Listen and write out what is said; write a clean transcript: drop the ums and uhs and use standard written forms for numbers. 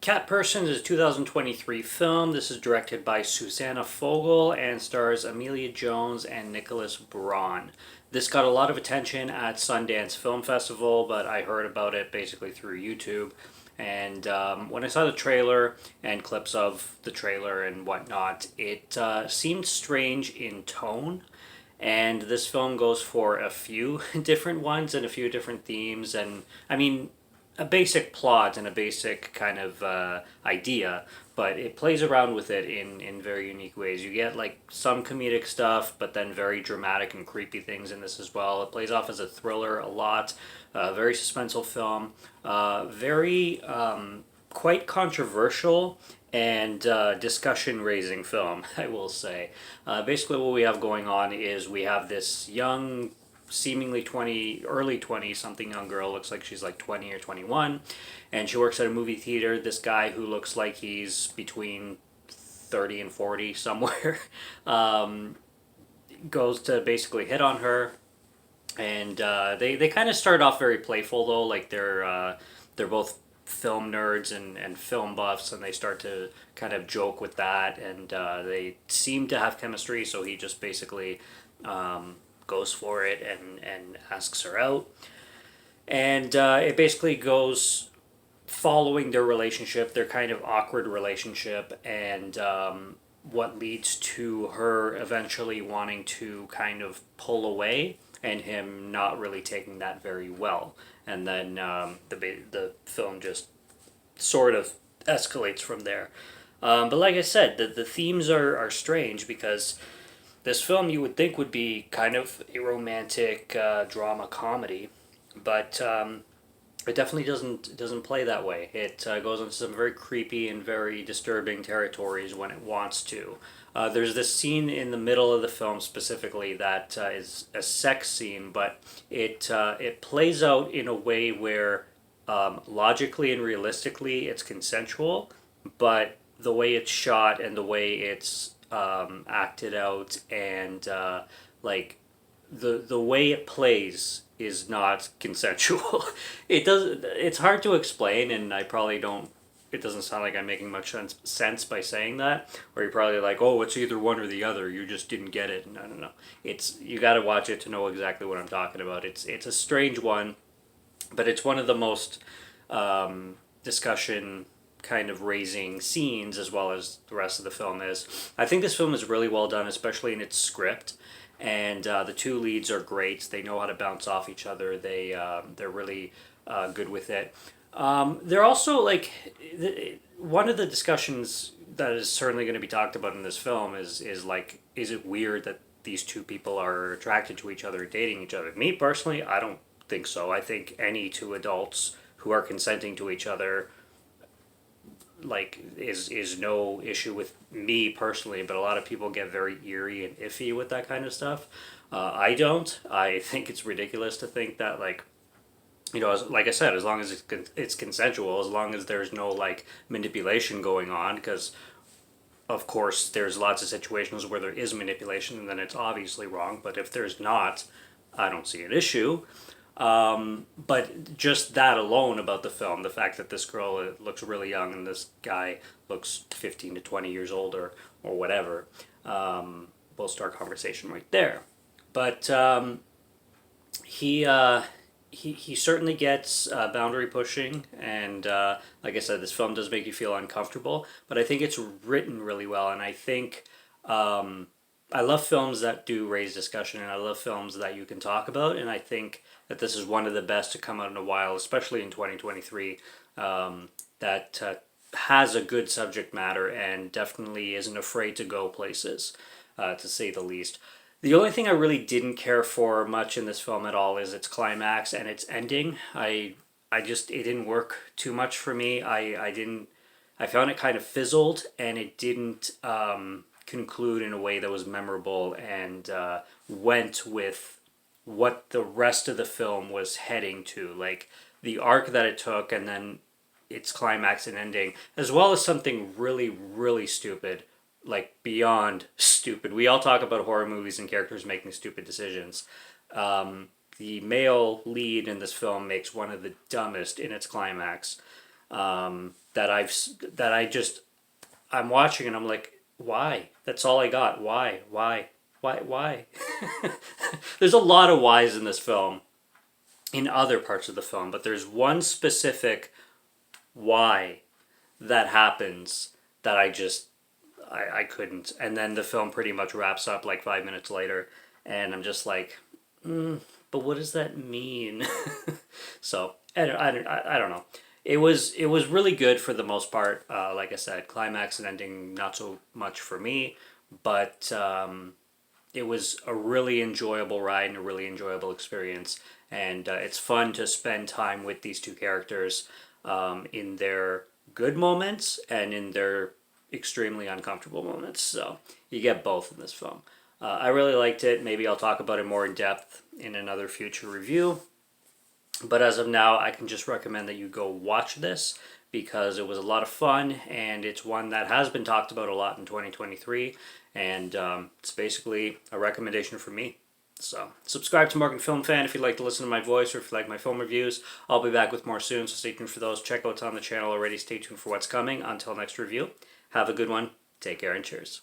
Cat Person is a 2023 film. This is directed by Susanna Fogel and stars Amelia Jones and Nicholas Braun. This got a lot of attention at Sundance Film Festival, but I heard about it basically through YouTube. And when I saw the trailer and clips of the trailer and whatnot, it seemed strange in tone. And this film goes for a few different ones and a few different themes. And I mean, a basic plot and a basic kind of idea, but it plays around with it in very unique ways. You get like some comedic stuff, but then very dramatic and creepy things in this as well. It plays off as a thriller a lot, very suspenseful film, very quite controversial and discussion raising film, I will say. Basically, what we have going on is we have this young seemingly 20 early 20 something young girl, looks like she's like 20 or 21, and she works at a movie theater. This guy who looks like he's between 30 and 40 somewhere goes to basically hit on her, and they kind of start off very playful though, like they're both film nerds and film buffs, and they start to kind of joke with that, and they seem to have chemistry, so he just basically goes for it and asks her out. And it basically goes following their relationship, their kind of awkward relationship, and what leads to her eventually wanting to kind of pull away and him not really taking that very well. And then the film just sort of escalates from there. But like I said, the themes are strange because this film you would think would be kind of a romantic drama comedy, but it definitely doesn't play that way. It goes into some very creepy and very disturbing territories when it wants to. There's this scene in the middle of the film specifically that is a sex scene, but it plays out in a way where logically and realistically it's consensual, but the way it's shot and the way it's acted out, and like the way it plays is not consensual. It's hard to explain, and I probably don't. It doesn't sound like I'm making much sense by saying that. Or you're probably like, oh, it's either one or the other. You just didn't get it. No. It's you got to watch it to know exactly what I'm talking about. It's a strange one, but it's one of the most discussion kind of raising scenes, as well as the rest of the film is. I think this film is really well done, especially in its script, and the two leads are great. They know how to bounce off each other. They're really good with it. They're also like one of the discussions that is certainly going to be talked about in this film is like, is it weird that these two people are attracted to each other, dating each other? Me personally, I don't think so. I think any two adults who are consenting to each other, like, is no issue with me personally, but a lot of people get very eerie and iffy with that kind of stuff. I don't. I think it's ridiculous to think that, like, like I said, as long as it's consensual, as long as there's no like manipulation going on, because of course there's lots of situations where there is manipulation and then it's obviously wrong. But if there's not, I don't see an issue. But just that alone about the film, the fact that this girl looks really young and this guy looks 15 to 20 years older or whatever, we'll start conversation right there. But he certainly gets boundary pushing, and like I said, this film does make you feel uncomfortable, but I think it's written really well, and I think I love films that do raise discussion, and I love films that you can talk about, and I think that this is one of the best to come out in a while, especially in 2023, that has a good subject matter and definitely isn't afraid to go places, to say the least. The only thing I really didn't care for much in this film at all is its climax and its ending. I just, it didn't work too much for me. I found it kind of fizzled, and it didn't conclude in a way that was memorable and went with what the rest of the film was heading to, like the arc that it took, and then its climax and ending, as well as something really, really stupid, like beyond stupid. We all talk about horror movies and characters making stupid decisions. The male lead in this film makes one of the dumbest in its climax. that I'm watching and I'm like, why? That's all I got. Why? There's a lot of whys in this film, in other parts of the film, but there's one specific why that happens that I couldn't. And then the film pretty much wraps up like 5 minutes later, and I'm just like, but what does that mean? So I don't know. It was really good for the most part. Like I said, climax and ending not so much for me, but it was a really enjoyable ride and a really enjoyable experience. And it's fun to spend time with these two characters in their good moments and in their extremely uncomfortable moments. So you get both in this film. I really liked it. Maybe I'll talk about it more in depth in another future review. But as of now, I can just recommend that you go watch this because it was a lot of fun and it's one that has been talked about a lot in 2023. And it's basically a recommendation from me. So subscribe to Morgan Film Fan if you'd like to listen to my voice or if you like my film reviews. I'll be back with more soon, so stay tuned for those. Check out what's on the channel already. Stay tuned for what's coming. Until next review, have a good one. Take care and cheers.